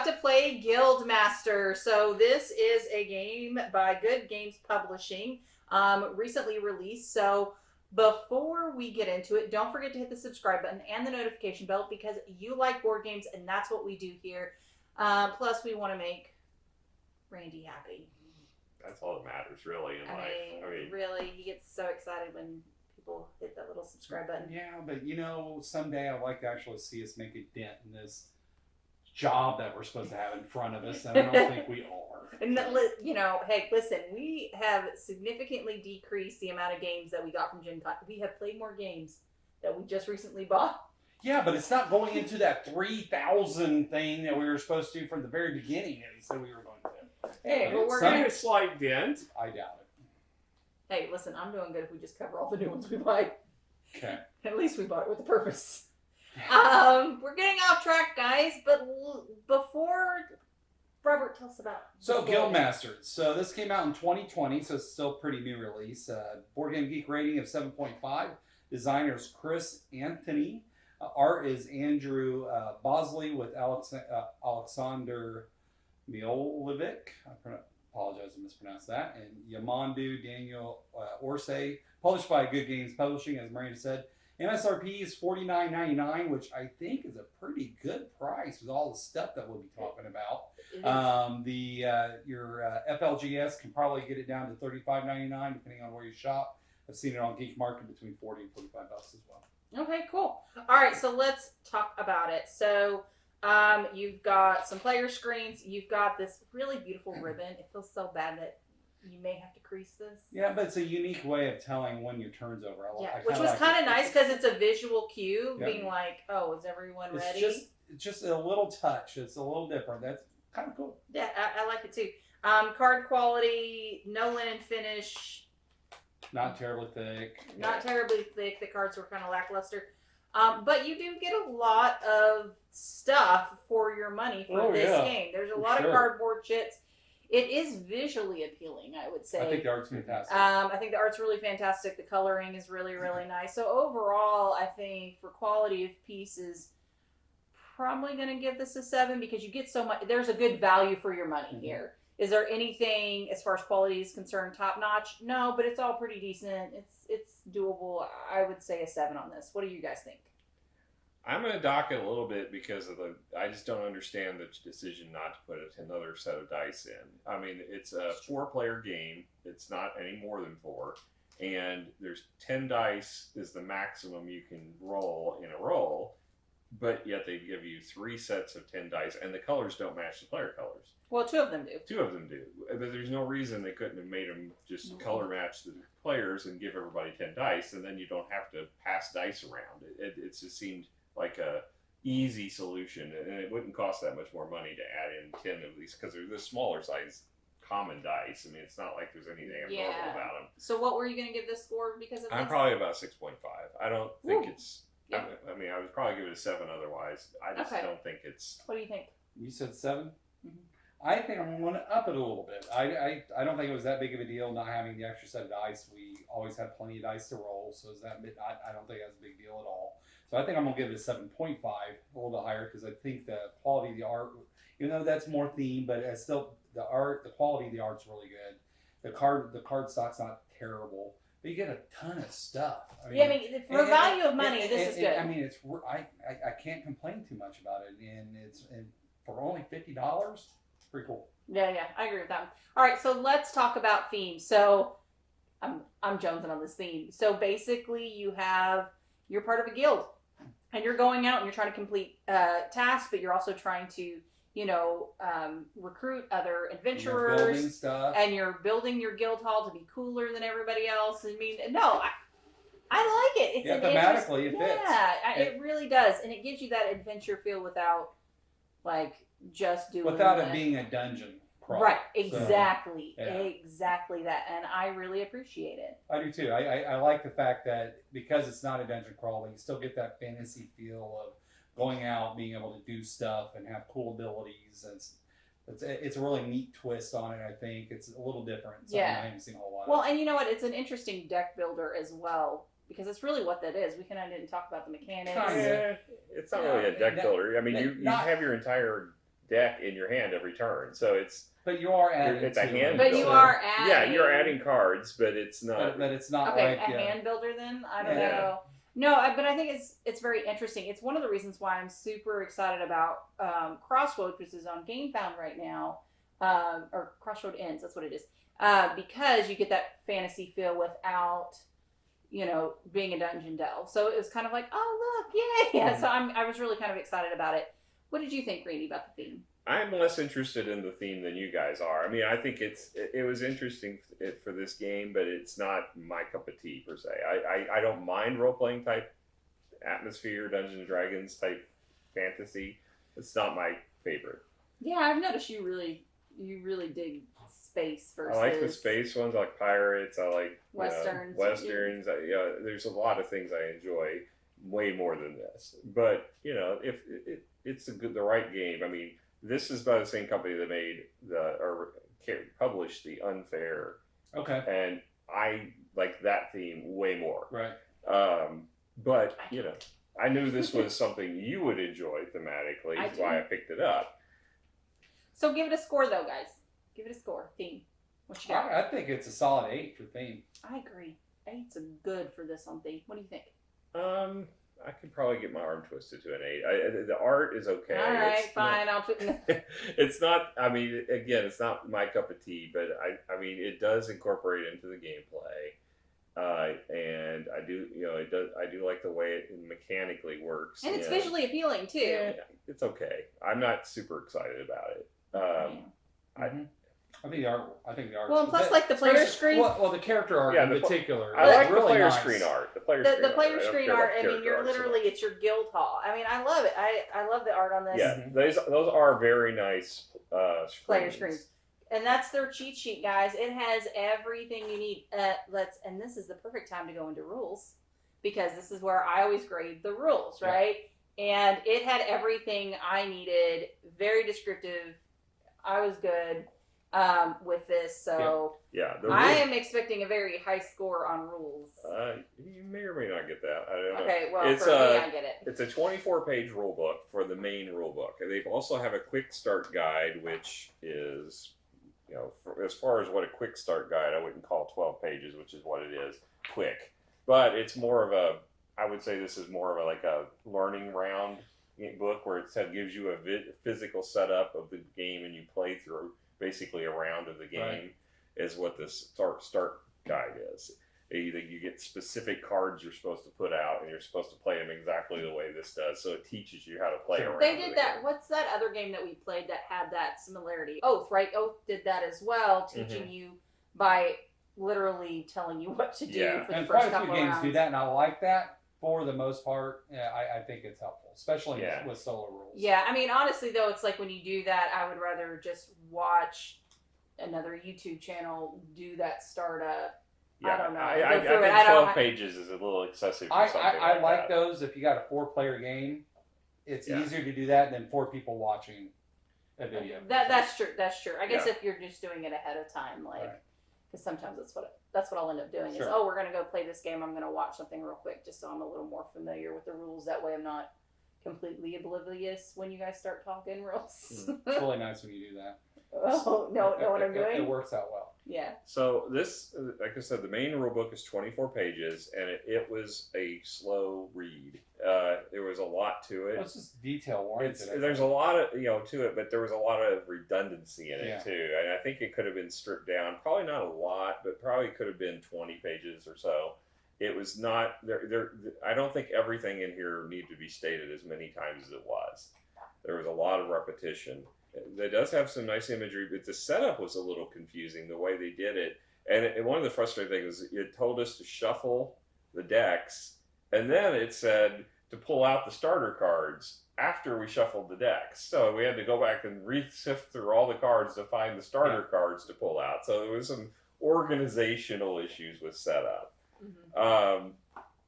got to play Guildmaster. So this is a game by Good Games Publishing, recently released. So before we get into it, don't forget to hit the subscribe button and the notification bell because you like board games and that's what we do here. Plus, we want to make Randy happy. That's all that matters, really, in life. I mean, really, he gets so excited when people hit that little subscribe button. Yeah, but someday I'd like to actually see us make a dent in this job that we're supposed to have in front of us, and I don't think we are. And hey, listen, we have significantly decreased the amount of games that we got from Gen Con. We have played more games that we just recently bought. Yeah, but it's not going into that 3,000 thing that we were supposed to from the very beginning that we said we were going to. Hey, well, we're some gonna. slight dent. I doubt it. Hey, listen, I'm doing good if we just cover all the new ones we buy. Okay. At least we bought it with a purpose. We're getting off track, guys, but before Robert, tell us about. So Guildmaster. So this came out in 2020, so it's still a pretty new release. Board Game Geek rating of 7.5. Designers Chris Anthony. Art is Andrew Bosley with Alexander Milovic. I apologize if I mispronounced that. And Yamandu Daniel Orsay. Published by Good Games Publishing, as Miranda said. MSRP is $49.99, which I think is a pretty good price with all the stuff that we'll be talking about. Your FLGS can probably get it down to $35.99 depending on where you shop. I've seen it on Geek Market between $40 and $45 as well. Okay, cool. All right, so let's talk about it. So you've got some player screens. You've got this really beautiful ribbon. It feels so bad that you may have to crease this. Yeah, but it's a unique way of telling when your turn's over. Which was kind of nice because it's a visual cue, being like, "Oh, is everyone ready?" It's just a little touch. It's a little different. That's kind of cool. Yeah, I like it too. Card quality, no linen finish. Not terribly thick. Not terribly thick. The cards were kind of lackluster. But you do get a lot of stuff for your money for this game. There's a lot of cardboard chits. It is visually appealing, I would say. I think the art's fantastic. I think the art's really fantastic. The coloring is really, really nice. So overall, I think for quality of pieces, probably going to give this a 7 because you get so much. There's a good value for your money here. Is there anything as far as quality is concerned top notch? No, but it's all pretty decent. It's doable. I would say a 7 on this. What do you guys think? I'm going to dock it a little bit because of I just don't understand the decision not to put another set of dice in. I mean, it's a 4-player game. It's not any more than 4. And there's 10 dice is the maximum you can roll in a roll. But yet they give you 3 sets of 10 dice. And the colors don't match the player colors. Well, 2 of them do. 2 of them do. But there's no reason they couldn't have made them just color match the players and give everybody 10 dice. And then you don't have to pass dice around. It just seemed like a easy solution, and it wouldn't cost that much more money to add in 10 of these because they're the smaller size common dice. I mean, it's not like there's anything abnormal about them. So what were you going to give this score because of this? I'm probably about 6.5. I don't think it's. Yeah. I mean, I would probably give it a 7 otherwise. I just don't think it's. What do you think? You said 7. I think I'm going to up it a little bit. I don't think it was that big of a deal not having the extra set of dice. We always had plenty of dice to roll, so I don't think that's a big deal at all. So I think I'm going to give it a 7.5, a little bit higher, because I think the quality of the art, even though that's more theme, but it's still the quality of the art's really good. The card stock's not terrible, but you get a ton of stuff. I mean, for value of money, this is good. I mean, I can't complain too much about it, and for only $50, it's pretty cool. Yeah, I agree with that. All right, so let's talk about themes. So I'm jonesing on this theme. So basically, you're part of a guild. And you're going out and you're trying to complete tasks, but you're also trying to, recruit other adventurers. You're building stuff. And you're building your guild hall to be cooler than everybody else. I mean, no, I like it. It's thematically it fits. Yeah, it really does. And it gives you that adventure feel without, just doing without it being a dungeon crawl. Right, exactly. So, exactly that. And I really appreciate it. I do too. I like the fact that because it's not a dungeon crawl, you still get that fantasy feel of going out, being able to do stuff and have cool abilities. It's a really neat twist on it, I think. It's a little different. I haven't seen a whole lot. Well, and you know what? It's an interesting deck builder as well. Because it's really what that is. We kind of didn't talk about the mechanics. It's not really a deck builder. I mean, you have your entire deck in your hand every turn. So But you are adding. it's a to hand it. But you builder. are adding. Yeah, you're adding cards, but it's not. But it's not Okay, like a hand builder then? I don't Yeah. know. No, but I think it's very interesting. It's one of the reasons why I'm super excited about Crossroads, which is on GameFound right now, or Crossroad Ends, that's what it is, because you get that fantasy feel without, being a dungeon delve. So it was kind of like, oh look, yay! Yeah. So I was really kind of excited about it. What did you think, Randy, about the theme? I'm less interested in the theme than you guys are. I mean, I think it was interesting for this game, but it's not my cup of tea per se. I don't mind role playing type atmosphere, Dungeons and Dragons type fantasy. It's not my favorite. Yeah, I've noticed you really dig space versus. I like the space ones. I like pirates. I like Westerns. Westerns. There's a lot of things I enjoy way more than this. But if it's the right game. I mean. This is by the same company that made published the Unfair. Okay. And I like that theme way more. Right. But I knew this was something you would enjoy thematically. That's why I picked it up. So give it a score, though, guys. Give it a score. Theme. What you got? I think it's a solid 8 for theme. I agree. 8's a good for this on theme. What do you think? I could probably get my arm twisted to an 8. The art is okay. All right, fine. I'll put. It's not. I mean, again, it's not my cup of tea, but I mean, it does incorporate into the gameplay, and I do. It does. I do like the way it mechanically works, and it's visually appealing too. Yeah, it's okay. I'm not super excited about it. I think the art. Well, plus like the player screen. Well, the character art in particular. I like really the player nice. screen art. The player screen art. I mean, you're literally so it's your guild hall. I mean, I love it. I love the art on this. Yeah, those are very nice player screens. And that's their cheat sheet, guys. It has everything you need. And this is the perfect time to go into rules, because this is where I always grade the rules, right? And it had everything I needed. Very descriptive. I was good with this, so I am expecting a very high score on rules. You may or may not get that. I don't know. Okay, well, it's for me, I get it. It's a 24-page rule book for the main rule book. And they also have a quick start guide, which is, as far as what a quick start guide, I wouldn't call 12 pages, which is what it is, quick. But it's more of I would say this is more of like a learning round book where it gives you a physical setup of the game and you play through basically a round of the game is what this start guide is. You get specific cards you're supposed to put out, and you're supposed to play them exactly the way this does. So it teaches you how to play around. They did that. What's that other game that we played that had that similarity? Oath, right? Oath did that as well, teaching you by literally telling you what to do for the first couple of rounds. And quite a few games do that, and I like that. For the most part, I think it's helpful, especially with solo rules. Yeah, I mean, honestly, though, it's like when you do that, I would rather just watch another YouTube channel do that startup. Yeah, I don't know. I think 12 pages is a little excessive for something I like that. those. If you got a 4-player game, it's easier to do that than 4 people watching a video. That's true. That's true. I guess if you're just doing it ahead of time, because sometimes that's what I'll end up doing is, we're going to go play this game. I'm going to watch something real quick just so I'm a little more familiar with the rules. That way I'm not completely oblivious when you guys start talking rules. It's really nice when you do that. Oh, know what I'm doing? It works out well. Yeah. So this, like I said, the main rule book is 24 pages, and it was a slow read. There was a lot to it. Well, it's just detail oriented. There's a lot of to it, but there was a lot of redundancy in it too. And I think it could have been stripped down. Probably not a lot, but probably could have been 20 pages or so. It was not there. I don't think everything in here needed to be stated as many times as it was. There was a lot of repetition. It does have some nice imagery, but the setup was a little confusing the way they did it. And one of the frustrating things is it told us to shuffle the decks, and then it said to pull out the starter cards after we shuffled the decks. So we had to go back and re-sift through all the cards to find the starter cards to pull out. So there was some organizational issues with setup. Mm-hmm.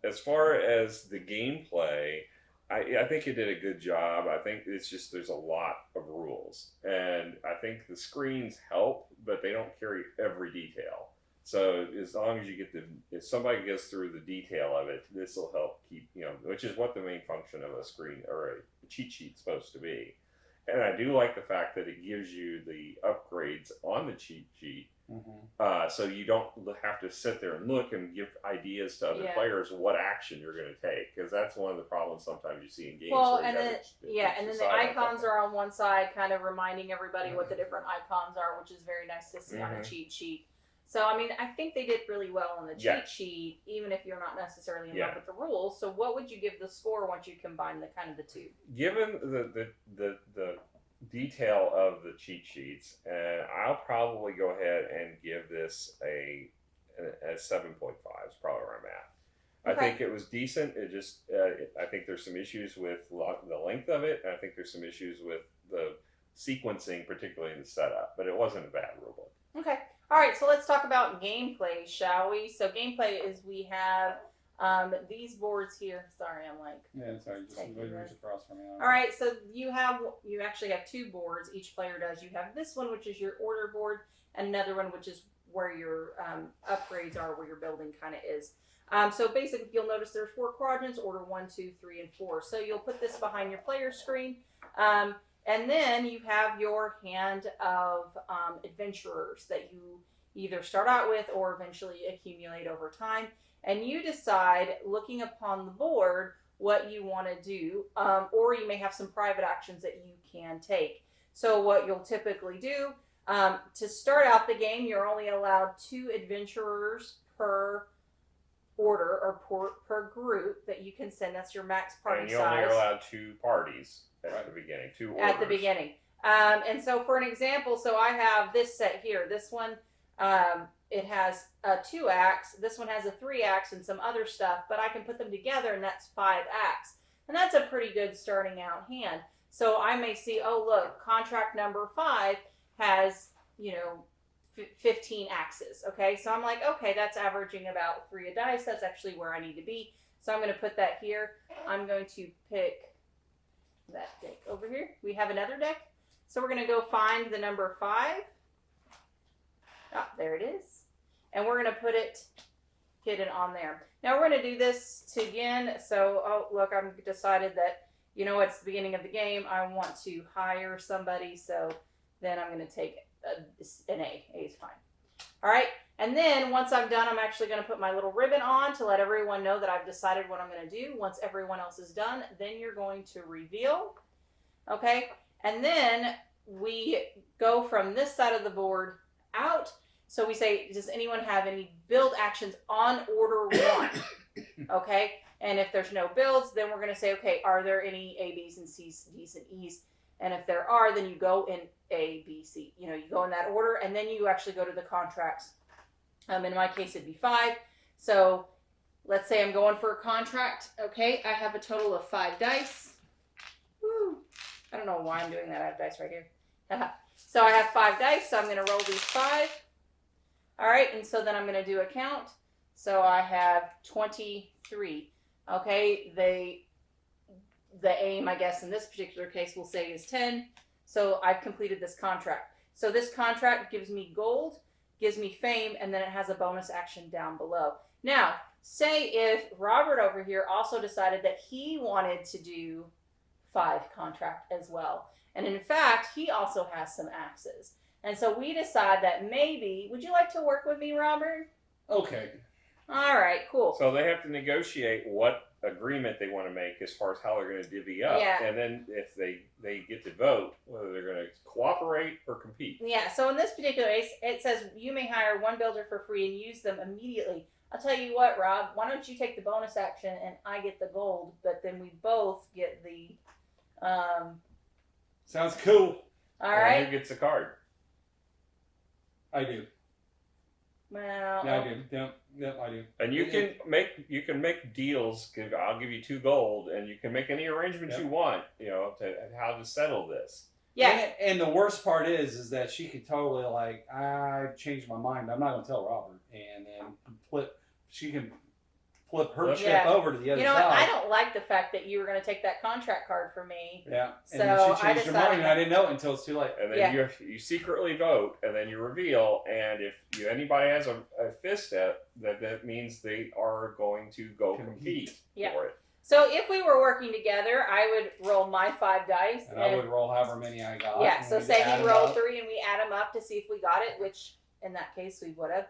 As far as the gameplay, I think it did a good job. I think it's just there's a lot of rules, and I think the screens help, but they don't carry every detail. So as long as you get if somebody gets through the detail of it, this will help keep which is what the main function of a screen or a cheat sheet's supposed to be. And I do like the fact that it gives you the upgrades on the cheat sheet. So you don't have to sit there and look and give ideas to other players what action you're going to take, because that's one of the problems sometimes you see in games. Well, where and then the icons are on one side, kind of reminding everybody what the different icons are, which is very nice to see on a cheat sheet. So I mean, I think they did really well on the cheat sheet, even if you're not necessarily in love with the rules. So what would you give the score once you combine the kind of the two? Given the detail of the cheat sheets, and I'll probably go ahead and give this a 7.5 is probably where I'm at. I think it was decent. It just I think there's some issues with the length of it, and I think there's some issues with the sequencing, particularly in the setup, but it wasn't a bad rulebook. Okay. All right, so let's talk about gameplay, shall we? So gameplay is we have these boards here. Sorry, I'm like... Yeah, sorry. Just reach across from me. All right, so you actually have two boards. Each player does. You have this one, which is your order board, and another one, which is where your upgrades are, where your building kind of is. So basically, you'll notice there's 4 quadrants, order 1, 2, 3, and 4. So you'll put this behind your player screen. And then you have your hand of adventurers that you either start out with or eventually accumulate over time. And you decide, looking upon the board, what you want to do. Or you may have some private actions that you can take. So what you'll typically do, to start out the game, you're only allowed 2 adventurers per order or per group that you can send. That's your max party size. And you only are allowed 2 parties. At the beginning, 2 orders. At the beginning. And so for an example, so I have this set here. This one, it has 2 acts. This one has a 3 acts and some other stuff, but I can put them together and that's 5 acts. And that's a pretty good starting out hand. So I may see, oh, look, contract number 5 has, 15 axes. Okay, so I'm like, okay, that's averaging about 3 a dice. That's actually where I need to be. So I'm going to put that here. I'm going to pick that deck over here. We have another deck. So we're going to go find the number 5. Ah, there it is. And we're going to put it hidden on there. Now we're going to do this again. So, oh, look, I've decided that, it's the beginning of the game. I want to hire somebody. So then I'm going to take an A. A is fine. All right. And then once I'm done, I'm actually going to put my little ribbon on to let everyone know that I've decided what I'm going to do. Once everyone else is done, then you're going to reveal. Okay? And then we go from this side of the board out. So we say, does anyone have any build actions on order 1? Okay? And if there's no builds, then we're going to say, okay, are there any A, B's, and C's, D's, and E's? And if there are, then you go in A, B, C. You go in that order, and then you actually go to the contracts. In my case, it'd be 5. So let's say I'm going for a contract. Okay, I have a total of 5 dice. Woo. I don't know why I'm doing that. I have dice right here. So I have 5 dice, so I'm going to roll these 5. All right, and so then I'm going to do a count. So I have 23. Okay, the aim, I guess, in this particular case, we'll say is 10. So I've completed this contract. So this contract gives me gold, gives me fame, and then it has a bonus action down below. Now, say if Robert over here also decided that he wanted to do 5 contract as well. And in fact, he also has some axes. And so we decide that maybe, would you like to work with me, Robert? Okay. All right, cool. So they have to negotiate what agreement they want to make as far as how they're going to divvy up. Yeah. And then if they get to vote whether they're going to cooperate or compete. Yeah, so in this particular case, it says you may hire 1 builder for free and use them immediately. I'll tell you what, Rob, why don't you take the bonus action and I get the gold, but then we both get the... Sounds cool. All right. Who gets a card? I do. Well... Yeah, I do. Yep, I do. And you can make deals. I'll give you 2 gold, and you can make any arrangements you want. To how to settle this. Yeah. And the worst part is that she could totally I've changed my mind. I'm not going to tell Robert, and then she can flip her chip over to the other side. I don't like the fact that you were going to take that contract card for me. Yeah. And so then she changed her mind, and I didn't know it until it's too late. And then you secretly vote, and then you reveal. And if anybody has a fist at that means they are going to go compete for it. So if we were working together, I would roll my 5 dice. And I would roll however many I got. Yeah, and so we'd say add he 'em rolled up. 3 and we add them up to see if we got it, which in that case we would have.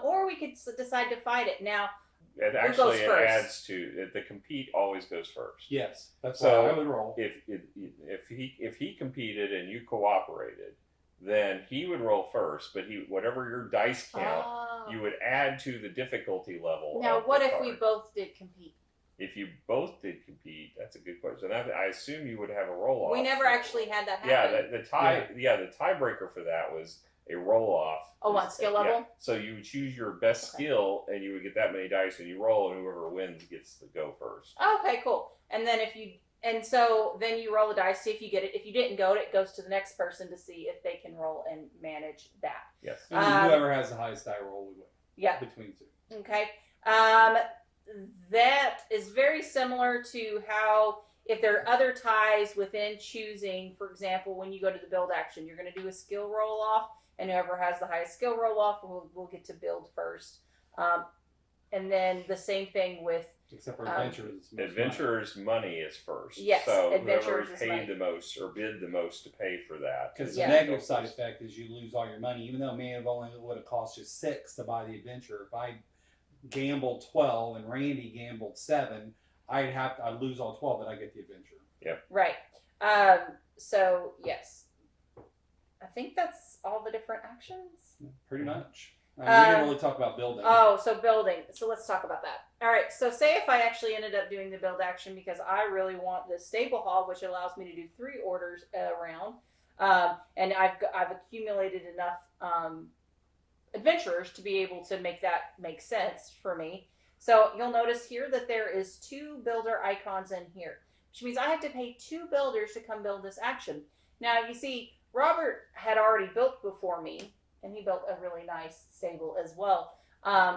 Or we could decide to fight it. Now, It goes actually it first? adds to the compete always goes first. Yes, that's So, why I would roll. If he competed and you cooperated, then he would roll first. But whatever your dice count, you would add to the difficulty level. Now, of what the if we card. both did compete? If you both did compete, that's a good question. I assume you would have a roll off. We never actually had that happen. Yeah, the tiebreaker for that was a roll off. Oh, on skill level? So you would choose your best skill, and you would get that many dice, and you roll, and whoever wins gets to go first. Okay, cool. And then then you roll the dice, see if you get it. If you didn't go, it goes to the next person to see if they can roll and manage that. Yes. And then whoever has the highest die roll, we win. Yeah. Between two. Okay. That is very similar to how if there are other ties within choosing, for example, when you go to the build action, you're going to do a skill roll off, and whoever has the highest skill roll off will get to build first. And then the same thing with Except for adventurers. it's most Adventurer's money is first. Yes, so adventurers whoever is paid money. the most or bid the most to pay for that. Because Yeah. the negative side effect is you lose all your money, even though it may have only would have cost you 6 to buy the adventure. If I gambled 12 and Randy gambled 7, I'd lose all 12, but I get the adventure. right. So yes, I think that's all the different actions. Pretty much. We didn't really talk about building. Oh, so building. So let's talk about that. All right. So say if I actually ended up doing the build action because I really want the stable hall, which allows me to do 3 orders around, and I've accumulated enough adventurers to be able to make that make sense for me. So you'll notice here that there is 2 builder icons in here, which means I have to pay 2 builders to come build this action. Now you see, Robert had already built before me, and he built a really nice stable as well.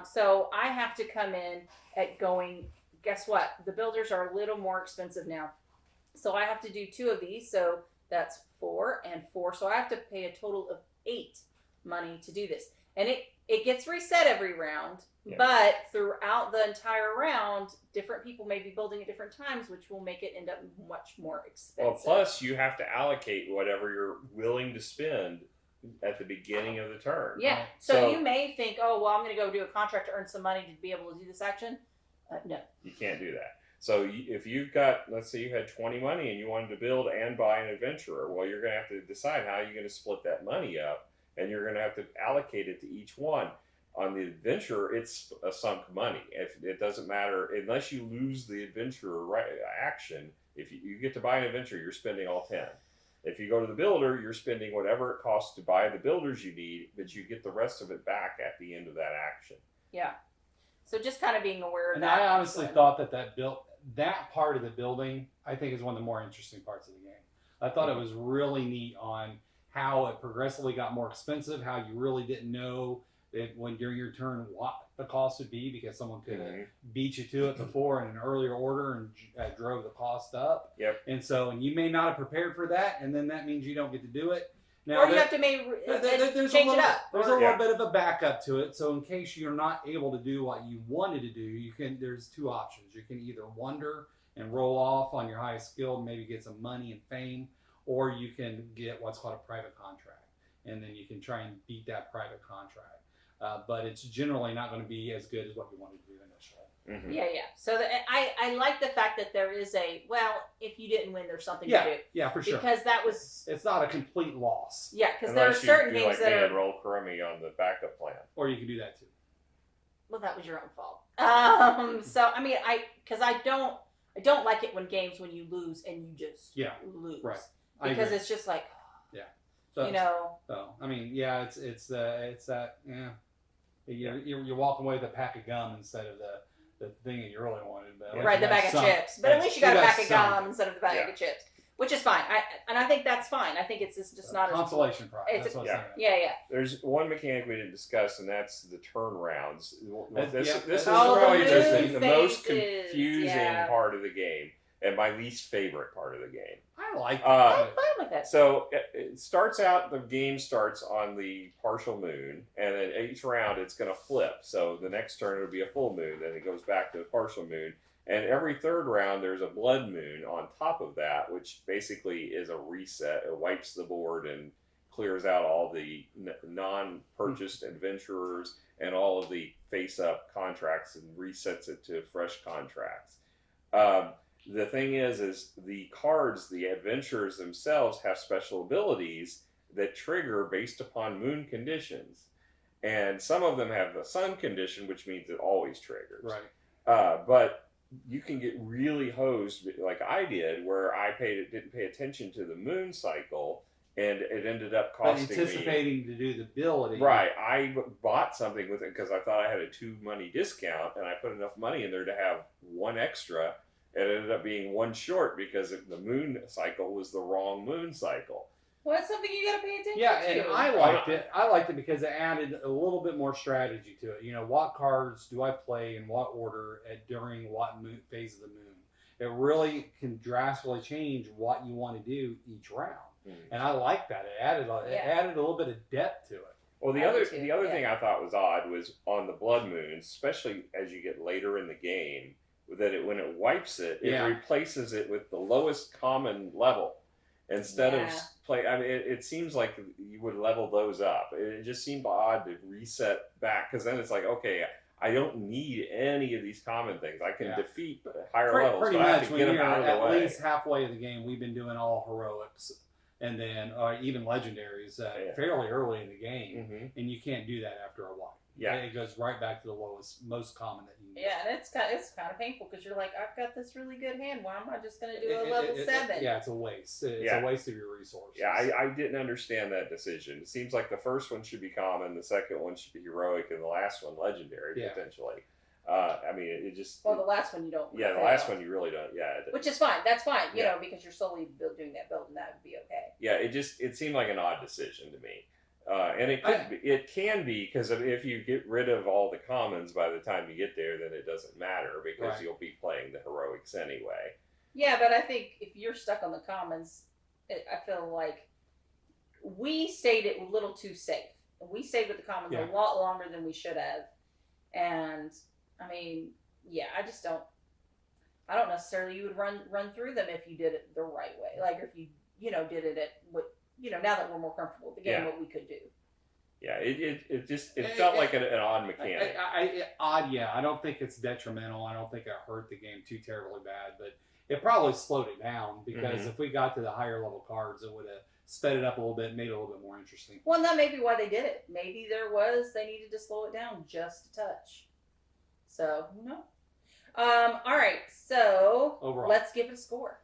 So I have to come in at going, guess what? The builders are a little more expensive now. So I have to do 2 of these. So that's 4 and 4. So I have to pay a total of 8 money to do this. And it gets reset every round, but throughout the entire round, different people may be building at different times, which will make it end up much more expensive. Well, plus you have to allocate whatever you're willing to spend at the beginning of the turn. Yeah. So you may think, oh, well, I'm going to go do a contract to earn some money to be able to do this action. No. You can't do that. So if you've got, let's say you had 20 money and you wanted to build and buy an adventurer, well, you're going to have to decide how you're going to split that money up, and you're going to have to allocate it to each one. On the adventurer, it's a sunk money. If it doesn't matter, unless you lose the adventurer action, if you get to buy an adventurer, you're spending all 10. If you go to the builder, you're spending whatever it costs to buy the builders you need, but you get the rest of it back at the end of that action. Yeah. So just kind of being aware of And that. I honestly thought that part of the building, I think, is one of the more interesting parts of the game. I thought it was really neat on how it progressively got more expensive, how you really didn't know that when during your turn what the cost would be because someone could have beat you to it before in an earlier order and drove the cost up. Yep. And you may not have prepared for that, and then that means you don't get to do it. Now, or you have to change it up. There's a little bit of a backup to it, so in case you're not able to do what you wanted to do, there's 2 options. You can either wander and roll off on your highest skill and maybe get some money and fame, or you can get what's called a private contract, and then you can try and beat that private contract. But it's generally not going to be as good as what you wanted to do initially. Mm-hmm. Yeah. So I like the fact that there is if you didn't win, there's something to do. Yeah, for sure. Because that was... It's not a complete loss. Yeah, because there are certain things that are... roll crummy on the backup plan. Or you can do that too. Well, that was your own fault. So, I mean, I don't like it when you lose and you just lose. Right. Because it's just like... Yeah. So, So, I mean, yeah, it's that, yeah. You're walking away with a pack of gum instead of the thing that you really wanted. But right, the bag of chips. But at least you got a pack of gum instead of the bag of chips, which is fine. I think that's fine. I think it's just not consolation prize. That's what I'm saying. Yeah. There's one mechanic we didn't discuss, and that's the turnarounds. This is Oh, probably the the most phases, confusing part of the game, and my least favorite part of the game. I like I'm fine with it. So it starts out, the game starts on the partial moon, and then each round it's going to flip. So the next turn it'll be a full moon, then it goes back to the partial moon, And every third round, there's a blood moon on top of that, which basically is a reset. It wipes the board and clears out all the non-purchased adventurers and all of the face-up contracts and resets it to fresh contracts. The thing is the cards, the adventurers themselves, have special abilities that trigger based upon moon conditions. And some of them have the sun condition, which means it always triggers. Right. But you can get really hosed, like I did, where I didn't pay attention to the moon cycle, and it ended up costing me. Anticipating to do the ability. Right. I bought something with it because I thought I had a 2 money discount, and I put enough money in there to have 1 extra. It ended up being 1 short because the moon cycle was the wrong moon cycle. Well, that's something you got to pay attention to. Yeah, and I liked it. I liked it because it added a little bit more strategy to it. You know, what cards do I play in what order during what phase of the moon? It really can drastically change what you want to do each round. And I like that. It added a little bit of depth to it. Well, the other thing I thought was odd was on the blood moons, especially as you get later in the game, that when it wipes it, it replaces it with the lowest common level instead of play. I mean, it seems like you would level those up. It just seemed odd to reset back, because then it's like, okay, I don't need any of these common things. I can defeat higher levels, pretty but I much have to when get them you're out of the at way. least halfway of the game, we've been doing all heroics and then even legendaries fairly early in the game, and you can't do that after a while. Yeah, it goes right back to the lowest, most common that you need. Yeah, and it's kind of painful because you're like, I've got this really good hand. Why am I just going to do a level 7? Yeah, it's a waste. It's a waste of your resources. Yeah, I didn't understand that decision. It seems like the first one should be common, the second one should be heroic, and the last one legendary potentially. I mean, it just. Well, the last one you don't. Yeah, the last one you really don't. Yeah. Which is fine. That's fine. You know, because you're solely doing that build, and that would be okay. Yeah, it seemed like an odd decision to me. And it can be, because if you get rid of all the commons by the time you get there, then it doesn't matter because you'll be playing the heroics anyway. Yeah, but I think if you're stuck on the commons, I feel like we stayed a little too safe. We stayed with the commons a lot longer than we should have. And I mean, I don't necessarily you would run through them if you did it the right way. Like if you did it at what. Now that we're more comfortable with the game, what we could do. Yeah, it felt like an odd mechanic. Odd, yeah. I don't think it's detrimental. I don't think it hurt the game too terribly bad, but it probably slowed it down because if we got to the higher level cards, it would have sped it up a little bit, made it a little bit more interesting. Well, and that may be why they did it. Maybe they needed to slow it down just a touch. So, all right, so overall, let's give it a score.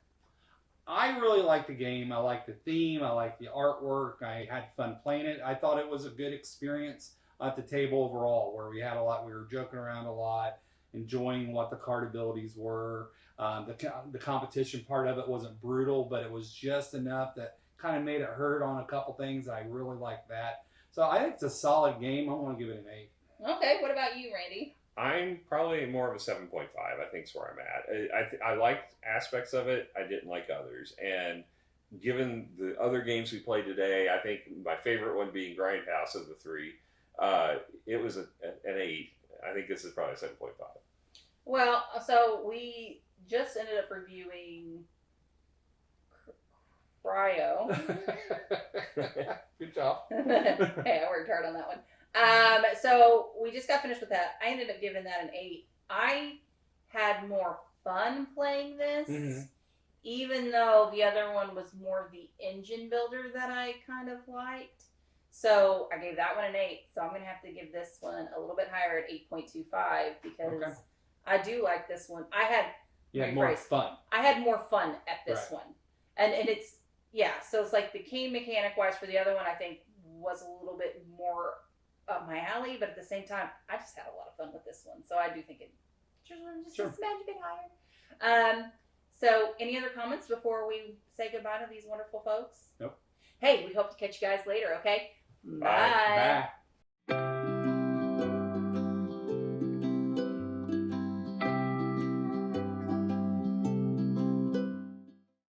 I really like the game. I like the theme. I like the artwork. I had fun playing it. I thought it was a good experience at the table overall, where we were joking around a lot, enjoying what the card abilities were. The competition part of it wasn't brutal, but it was just enough that kind of made it hurt on a couple things. I really liked that. So I think it's a solid game. I want to give it an 8. Okay, what about you, Randy? I'm probably more of a 7.5. I think is where I'm at. I liked aspects of it. I didn't like others. And given the other games we played today, I think my favorite one being Grindhouse of the 3, it was an 8. I think this is probably a 7.5. Well, so we just ended up reviewing Cryo. Good job. Hey, I worked hard on that one. So we just got finished with that. I ended up giving that an 8. I had more fun playing this, even though the other one was more of the engine builder that I kind of liked. So I gave that one an 8. So I'm going to have to give this one a little bit higher at 8.25 because I do like this one. I had more fun. I had more fun at this one. And it's, so it's like the game mechanic wise for the other one, I think was a little bit more up my alley, but at the same time, I just had a lot of fun with this one. So I do think it just a smidge bit higher. So any other comments before we say goodbye to these wonderful folks? Nope. Hey, we hope to catch you guys later, okay? Bye. Bye.